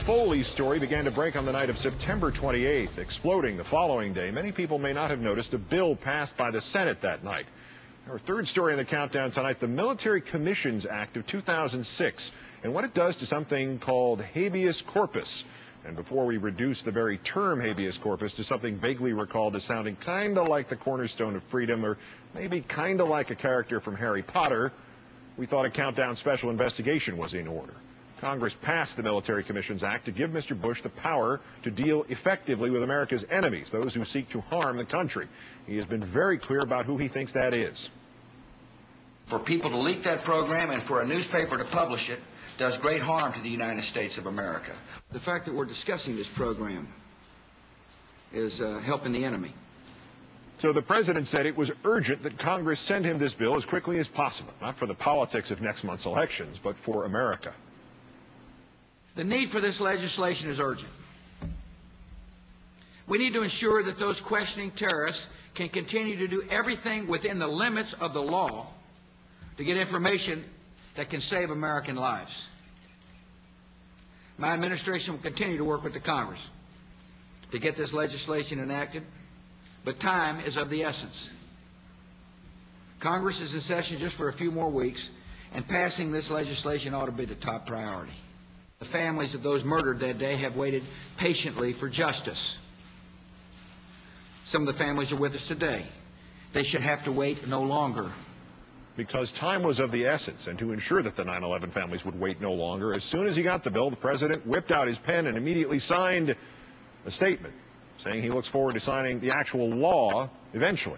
Foley's story began to break on the night of September 28th, exploding the following day. Many people may not have noticed a bill passed by the Senate that night. Our third story in the countdown tonight, the Military Commissions Act of 2006, and what it does to something called habeas corpus. And before we reduce the very term habeas corpus to something vaguely recalled as sounding kind of like the cornerstone of freedom, or maybe kind of like a character from Harry Potter, we thought a countdown special investigation was in order. Congress passed the Military Commissions Act to give Mr. Bush the power to deal effectively with America's enemies, those who seek to harm the country. He has been very clear about who he thinks that is. For people to leak that program and for a newspaper to publish it does great harm to the United States of America. The fact that we're discussing this program is helping the enemy. So the president said it was urgent that Congress send him this bill as quickly as possible, not for the politics of next month's elections, but for America. The need for this legislation is urgent. We need to ensure that those questioning terrorists can continue to do everything within the limits of the law to get information that can save American lives. My administration will continue to work with the Congress to get this legislation enacted, but time is of the essence. Congress is in session just for a few more weeks, and passing this legislation ought to be the top priority. The families of those murdered that day have waited patiently for justice. Some of the families are with us today. They should have to wait no longer. Because time was of the essence, and to ensure that the 9/11 families would wait no longer, as soon as he got the bill, the president whipped out his pen and immediately signed a statement saying he looks forward to signing the actual law eventually.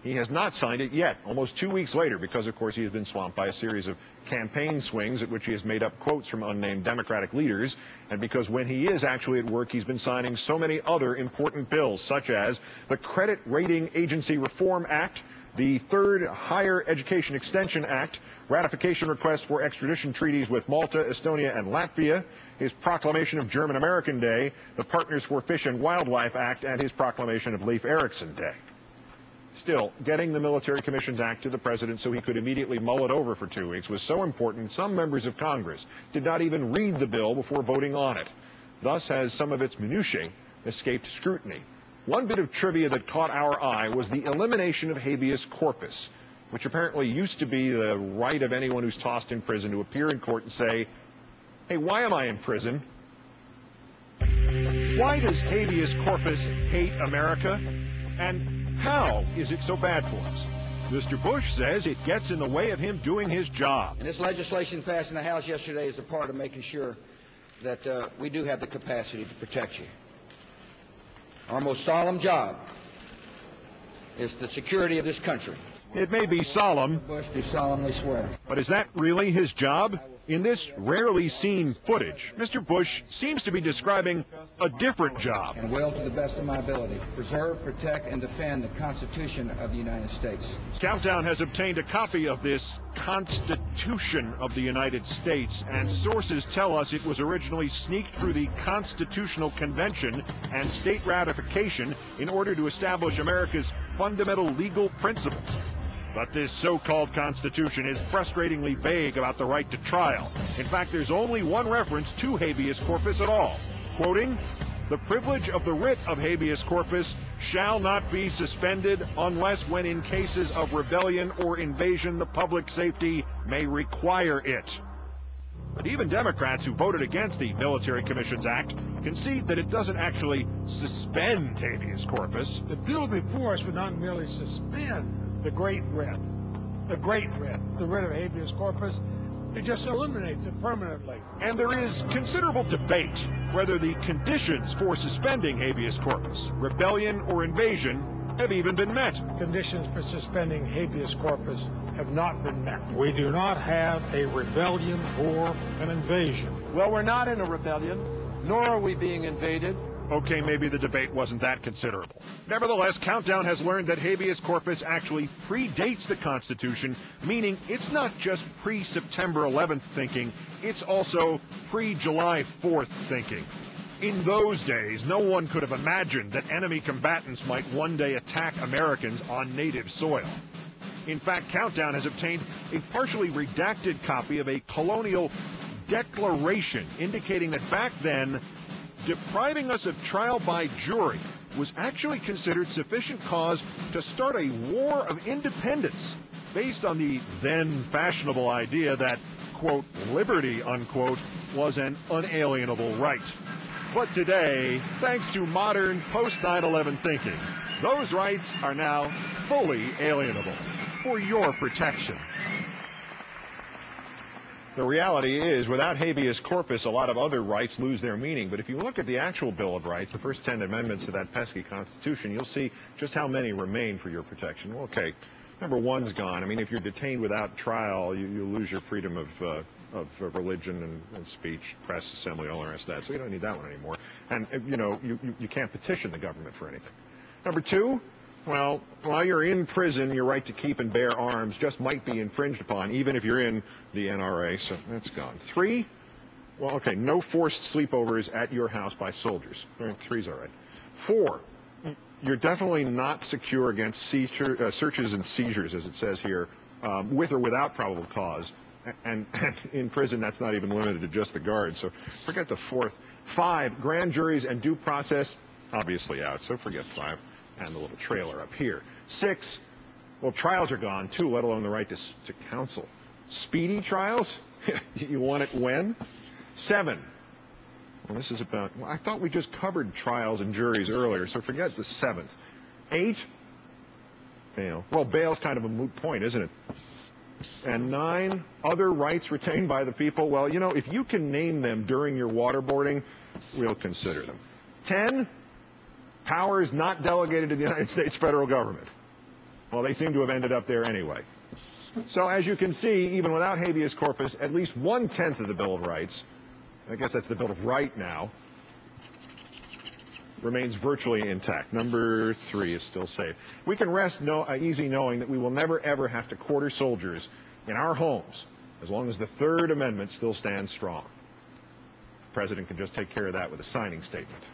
He has not signed it yet, almost 2 weeks later, because, of course, he has been swamped by a series of campaign swings at which he has made up quotes from unnamed Democratic leaders, and because when he is actually at work, he's been signing so many other important bills, such as the Credit Rating Agency Reform Act, the Third Higher Education Extension Act, ratification requests for extradition treaties with Malta, Estonia, and Latvia, his proclamation of German-American Day, the Partners for Fish and Wildlife Act, and his proclamation of Leif Erikson Day. Still, getting the Military Commissions Act to the president so he could immediately mull it over for 2 weeks was so important, some members of Congress did not even read the bill before voting on it. Thus has some of its minutiae escaped scrutiny. One bit of trivia that caught our eye was the elimination of habeas corpus, which apparently used to be the right of anyone who's tossed in prison to appear in court and say, hey, why am I in prison? Why does habeas corpus hate America? And how is it so bad for us? Mr. Bush says it gets in the way of him doing his job. And this legislation passed in the House yesterday is a part of making sure that we do have the capacity to protect you. Our most solemn job is the security of this country. It may be solemn, Bush do solemnly swear. But is that really his job? In this rarely seen footage, Mr. Bush seems to be describing a different job. And will, to the best of my ability, preserve, protect, and defend the Constitution of the United States. Countdown has obtained a copy of this Constitution of the United States, and sources tell us it was originally sneaked through the Constitutional Convention and state ratification in order to establish America's fundamental legal principles. But this so-called Constitution is frustratingly vague about the right to trial. In fact, there's only one reference to habeas corpus at all. Quoting, "The privilege of the writ of habeas corpus shall not be suspended unless when in cases of rebellion or invasion the public safety may require it." But even Democrats who voted against the Military Commissions Act concede that it doesn't actually suspend habeas corpus. The bill before us would not merely suspend the great writ, the writ of habeas corpus. It just eliminates it permanently. And there is considerable debate whether the conditions for suspending habeas corpus, rebellion or invasion, have even been met. Conditions for suspending habeas corpus have not been met. We do not have a rebellion or an invasion. Well, we're not in a rebellion, nor are we being invaded. Okay, maybe the debate wasn't that considerable. Nevertheless, Countdown has learned that habeas corpus actually predates the Constitution, meaning it's not just pre-September 11th thinking, it's also pre-July 4th thinking. In those days, no one could have imagined that enemy combatants might one day attack Americans on native soil. In fact, Countdown has obtained a partially redacted copy of a colonial declaration indicating that back then, depriving us of trial by jury was actually considered sufficient cause to start a war of independence based on the then fashionable idea that, quote, liberty, unquote, was an unalienable right. But today, thanks to modern post-9/11 thinking, those rights are now fully alienable for your protection. The reality is, without habeas corpus, a lot of other rights lose their meaning. But if you look at the actual Bill of Rights, the first 10 amendments to that pesky Constitution, you'll see just how many remain for your protection. Well, okay, number one's gone. I mean, if you're detained without trial, you lose your freedom of religion and speech, press, assembly, all the rest of that. So you don't need that one anymore. And, you know, you can't petition the government for anything. Number two, well, while you're in prison, your right to keep and bear arms just might be infringed upon, even if you're in the NRA, so that's gone. Three, well, okay, no forced sleepovers at your house by soldiers. Three's all right. Four, you're definitely not secure against searches and seizures, as it says here, with or without probable cause. And in prison, that's not even limited to just the guards, so forget the fourth. Five, grand juries and due process, obviously out, so forget five. And the little trailer up here. Six, well, trials are gone, too, let alone the right to counsel. Speedy trials? You want it when? Seven, well, this is about, well, I thought we just covered trials and juries earlier, so forget the seventh. Eight, bail. Well, bail's kind of a moot point, isn't it? And nine, other rights retained by the people. Well, you know, if you can name them during your waterboarding, we'll consider them. 10, powers not delegated to the United States federal government. Well, they seem to have ended up there anyway. So as you can see, even without habeas corpus, at least 1/10 of the Bill of Rights, I guess that's the Bill of Right now, remains virtually intact. Number 3 is still safe. We can rest easy knowing that we will never, ever have to quarter soldiers in our homes as long as the Third Amendment still stands strong. The President can just take care of that with a signing statement.